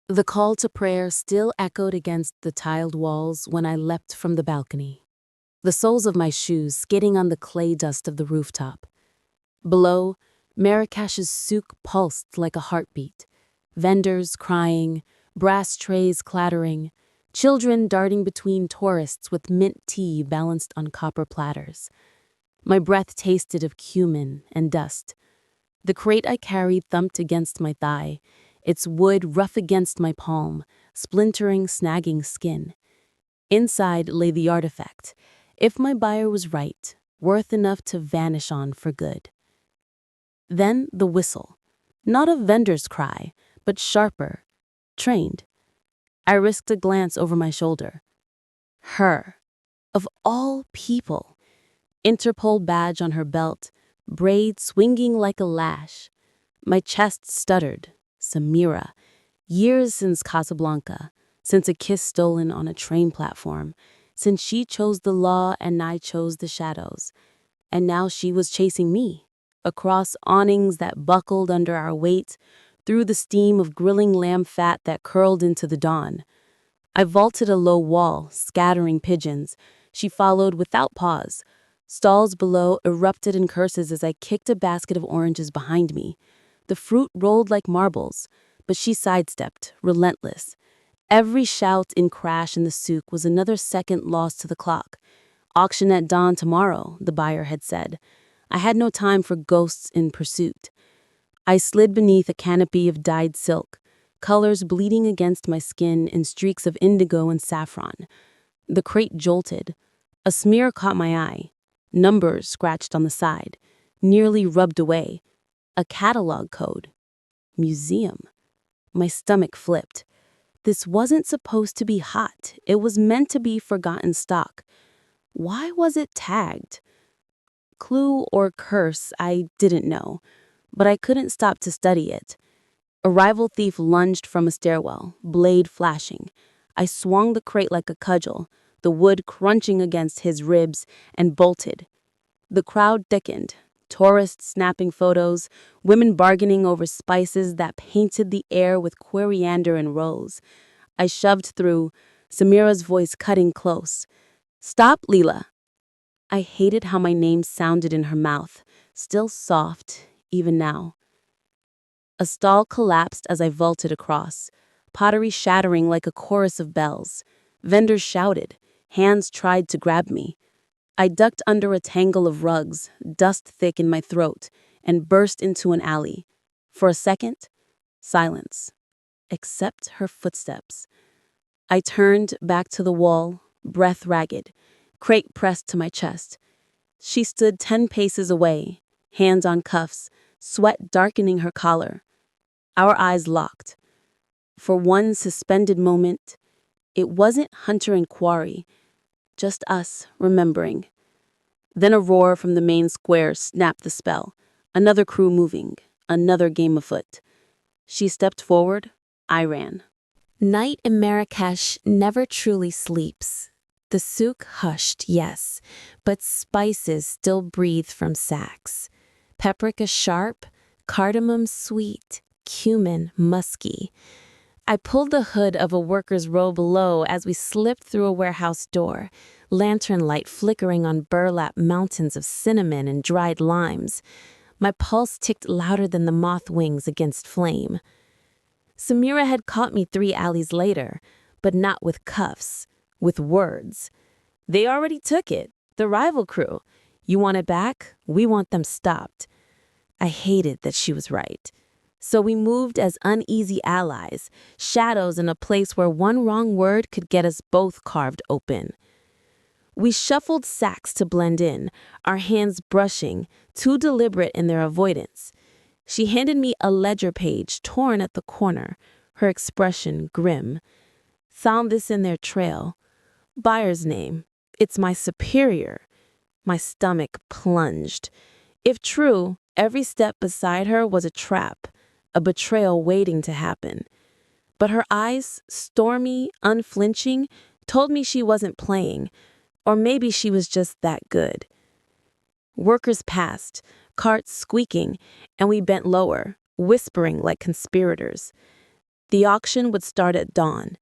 The call to prayer still echoed against the tiled walls when I leapt from the balcony, the soles of my shoes skidding on the clay dust of the rooftop. Below, Marrakech's souk pulsed like a heartbeat, vendors crying, brass trays clattering, children darting between tourists with mint tea balanced on copper platters. My breath tasted of cumin and dust. The crate I carried thumped against my thigh, its wood rough against my palm, splintering, snagging skin. Inside lay the artifact, if my buyer was right, worth enough to vanish on for good. Then the whistle, not a vendor's cry, but sharper, trained. I risked a glance over my shoulder. Her, of all people, Interpol badge on her belt, braid swinging like a lash. My chest stuttered. Samira. Years since Casablanca, since a kiss stolen on a train platform, since she chose the law and I chose the shadows. And now she was chasing me, across awnings that buckled under our weight, through the steam of grilling lamb fat that curled into the dawn. I vaulted a low wall, scattering pigeons. She followed without pause. Stalls below erupted in curses as I kicked a basket of oranges behind me. The fruit rolled like marbles, but she sidestepped, relentless. Every shout and crash in the souk was another second lost to the clock. Auction at dawn tomorrow, the buyer had said. I had no time for ghosts in pursuit. I slid beneath a canopy of dyed silk, colors bleeding against my skin in streaks of indigo and saffron. The crate jolted. A smear caught my eye. Numbers scratched on the side, nearly rubbed away. A catalog code. Museum. My stomach flipped. This wasn't supposed to be hot. It was meant to be forgotten stock. Why was it tagged? Clue or curse, I didn't know, but I couldn't stop to study it. A rival thief lunged from a stairwell, blade flashing. I swung the crate like a cudgel, the wood crunching against his ribs, and bolted. The crowd thickened. Tourists snapping photos, women bargaining over spices that painted the air with coriander and rose. I shoved through, Samira's voice cutting close. "Stop, Leela." I hated how my name sounded in her mouth, still soft, even now. A stall collapsed as I vaulted across, pottery shattering like a chorus of bells. Vendors shouted, hands tried to grab me. I ducked under a tangle of rugs, dust thick in my throat, and burst into an alley. For a second, silence, except her footsteps. I turned back to the wall, breath ragged, crate pressed to my chest. She stood 10 paces away, hands on cuffs, sweat darkening her collar. Our eyes locked. For one suspended moment, it wasn't hunter and quarry, just us remembering. Then a roar from the main square snapped the spell. Another crew moving, another game afoot. She stepped forward, I ran. Night in Marrakech never truly sleeps. The souk hushed, yes, but spices still breathe from sacks. Paprika sharp, cardamom sweet, cumin musky. I pulled the hood of a worker's robe low as we slipped through a warehouse door, lantern light flickering on burlap mountains of cinnamon and dried limes. My pulse ticked louder than the moth wings against flame. Samira had caught me 3 alleys later, but not with cuffs, with words. They already took it, the rival crew. You want it back? We want them stopped. I hated that she was right. So we moved as uneasy allies, shadows in a place where one wrong word could get us both carved open. We shuffled sacks to blend in, our hands brushing, too deliberate in their avoidance. She handed me a ledger page torn at the corner, her expression grim. Found this in their trail. Buyer's name. It's my superior. My stomach plunged. If true, every step beside her was a trap, a betrayal waiting to happen. But her eyes, stormy, unflinching, told me she wasn't playing, or maybe she was just that good. Workers passed, carts squeaking, and we bent lower, whispering like conspirators. The auction would start at dawn.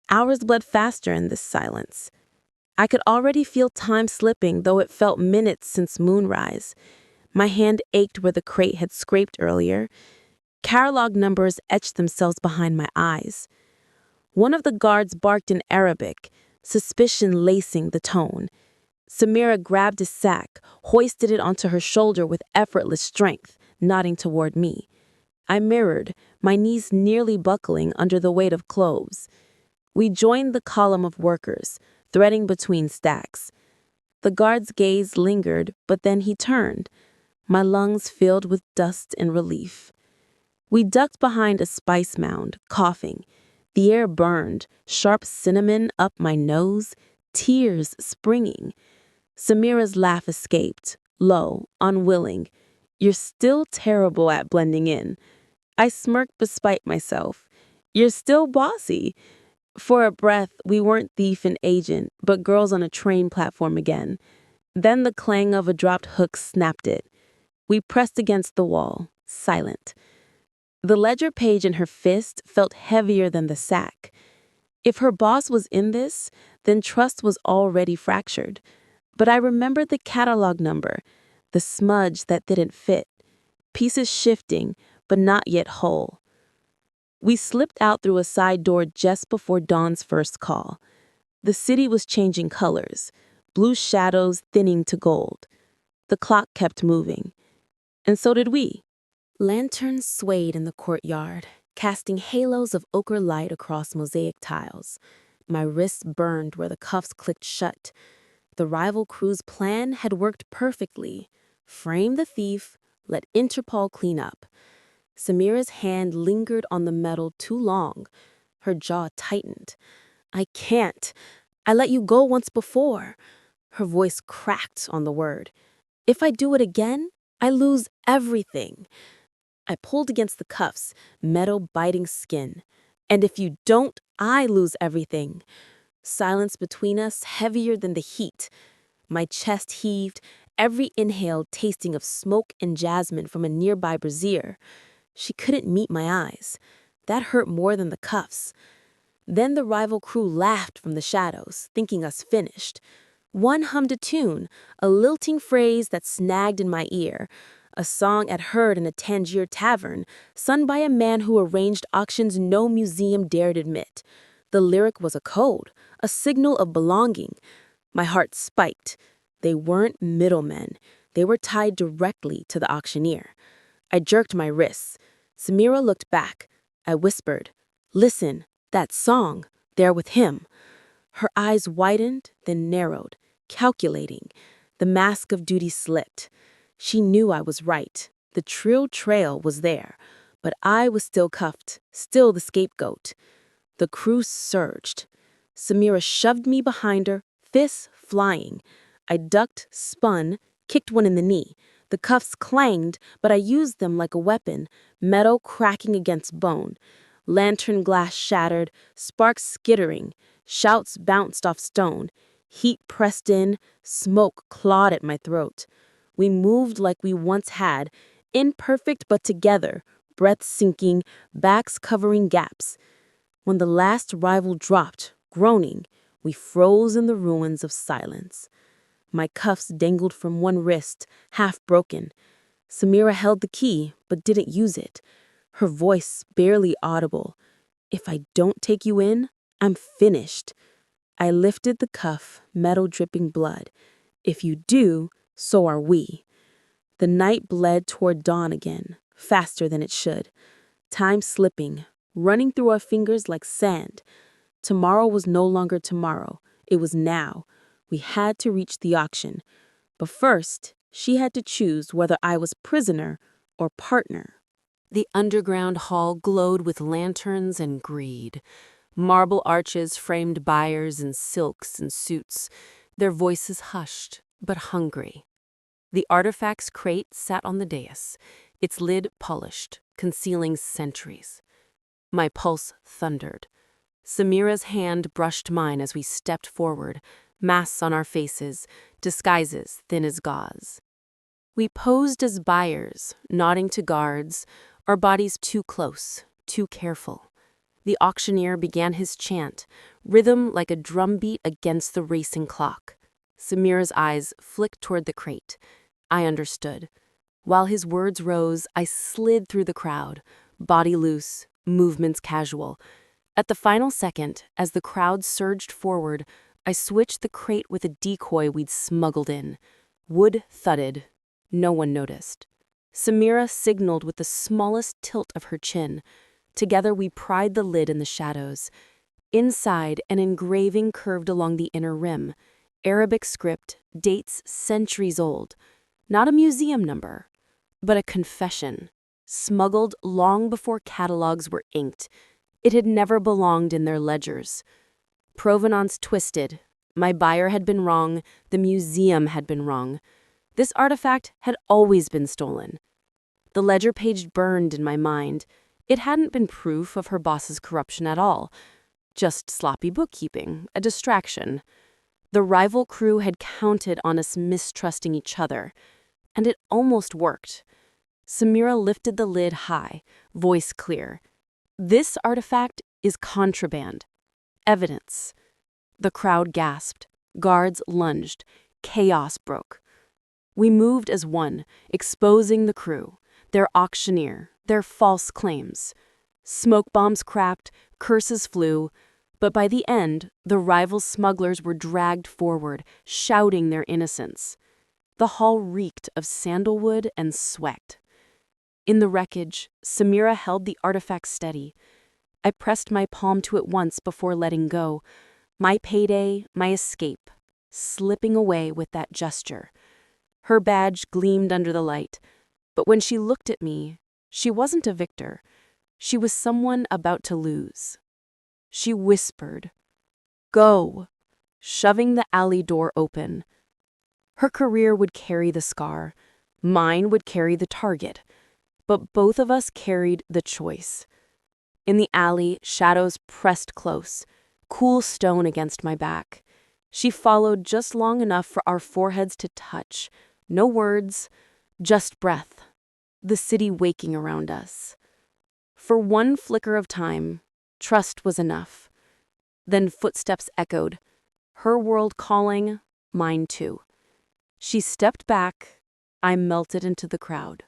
Hours bled faster in this silence. I could already feel time slipping, though it felt minutes since moonrise. My hand ached where the crate had scraped earlier. Catalog numbers etched themselves behind my eyes. One of the guards barked in Arabic, suspicion lacing the tone. Samira grabbed a sack, hoisted it onto her shoulder with effortless strength, nodding toward me. I mirrored, my knees nearly buckling under the weight of clothes. We joined the column of workers, threading between stacks. The guard's gaze lingered, but then he turned, my lungs filled with dust and relief. We ducked behind a spice mound, coughing. The air burned, sharp cinnamon up my nose, tears springing. Samira's laugh escaped, low, unwilling. "You're still terrible at blending in." I smirked despite myself. "You're still bossy." For a breath, we weren't thief and agent, but girls on a train platform again. Then the clang of a dropped hook snapped it. We pressed against the wall, silent. The ledger page in her fist felt heavier than the sack. If her boss was in this, then trust was already fractured. But I remembered the catalog number, the smudge that didn't fit, pieces shifting, but not yet whole. We slipped out through a side door just before dawn's first call. The city was changing colors, blue shadows thinning to gold. The clock kept moving. And so did we. Lanterns swayed in the courtyard, casting halos of ochre light across mosaic tiles. My wrists burned where the cuffs clicked shut. The rival crew's plan had worked perfectly. Frame the thief, let Interpol clean up. Samira's hand lingered on the metal too long. Her jaw tightened. "I can't. I let you go once before." Her voice cracked on the word. "If I do it again, I lose everything." I pulled against the cuffs, metal biting skin. "And if you don't, I lose everything." Silence between us heavier than the heat. My chest heaved, every inhale tasting of smoke and jasmine from a nearby brazier. She couldn't meet my eyes. That hurt more than the cuffs. Then the rival crew laughed from the shadows, thinking us finished. One hummed a tune, a lilting phrase that snagged in my ear. A song I'd heard in a Tangier tavern, sung by a man who arranged auctions no museum dared admit. The lyric was a code, a signal of belonging. My heart spiked. They weren't middlemen. They were tied directly to the auctioneer. I jerked my wrists. Samira looked back. I whispered, "Listen, that song, there with him." Her eyes widened, then narrowed, calculating. The mask of duty slipped. She knew I was right. The trill trail was there. But I was still cuffed, still the scapegoat. The crew surged. Samira shoved me behind her, fists flying. I ducked, spun, kicked one in the knee. The cuffs clanged, but I used them like a weapon, metal cracking against bone. Lantern glass shattered, sparks skittering. Shouts bounced off stone. Heat pressed in, smoke clawed at my throat. We moved like we once had, imperfect but together, breath sinking, backs covering gaps. When the last rival dropped, groaning, we froze in the ruins of silence. My cuffs dangled from one wrist, half broken. Samira held the key, but didn't use it. Her voice barely audible. "If I don't take you in, I'm finished." I lifted the cuff, metal dripping blood. "If you do, so are we." The night bled toward dawn again, faster than it should. Time slipping, running through our fingers like sand. Tomorrow was no longer tomorrow. It was now. We had to reach the auction. But first, she had to choose whether I was prisoner or partner. The underground hall glowed with lanterns and greed. Marble arches framed buyers in silks and suits, their voices hushed, but hungry. The artifacts crate sat on the dais, its lid polished, concealing centuries. My pulse thundered. Samira's hand brushed mine as we stepped forward, masks on our faces, disguises thin as gauze. We posed as buyers, nodding to guards, our bodies too close, too careful. The auctioneer began his chant, rhythm like a drumbeat against the racing clock. Samira's eyes flicked toward the crate. I understood. While his words rose, I slid through the crowd, body loose, movements casual. At the final second, as the crowd surged forward, I switched the crate with a decoy we'd smuggled in. Wood thudded. No one noticed. Samira signaled with the smallest tilt of her chin. Together we pried the lid in the shadows. Inside, an engraving curved along the inner rim. Arabic script, dates centuries old. Not a museum number, but a confession. Smuggled long before catalogs were inked. It had never belonged in their ledgers. Provenance twisted. My buyer had been wrong. The museum had been wrong. This artifact had always been stolen. The ledger page burned in my mind. It hadn't been proof of her boss's corruption at all. Just sloppy bookkeeping, a distraction. The rival crew had counted on us mistrusting each other. And it almost worked. Samira lifted the lid high, voice clear. This artifact is contraband. Evidence. The crowd gasped. Guards lunged. Chaos broke. We moved as one, exposing the crew, their auctioneer, their false claims. Smoke bombs cracked, curses flew, but by the end, the rival smugglers were dragged forward, shouting their innocence. The hall reeked of sandalwood and sweat. In the wreckage, Samira held the artifact steady. I pressed my palm to it once before letting go. My payday, my escape, slipping away with that gesture. Her badge gleamed under the light, but when she looked at me, she wasn't a victor. She was someone about to lose. She whispered, "Go," shoving the alley door open. Her career would carry the scar. Mine would carry the target. But both of us carried the choice. In the alley, shadows pressed close, cool stone against my back. She followed just long enough for our foreheads to touch. No words, just breath. The city waking around us. For one flicker of time, trust was enough. Then footsteps echoed. Her world calling, mine too. She stepped back. I melted into the crowd.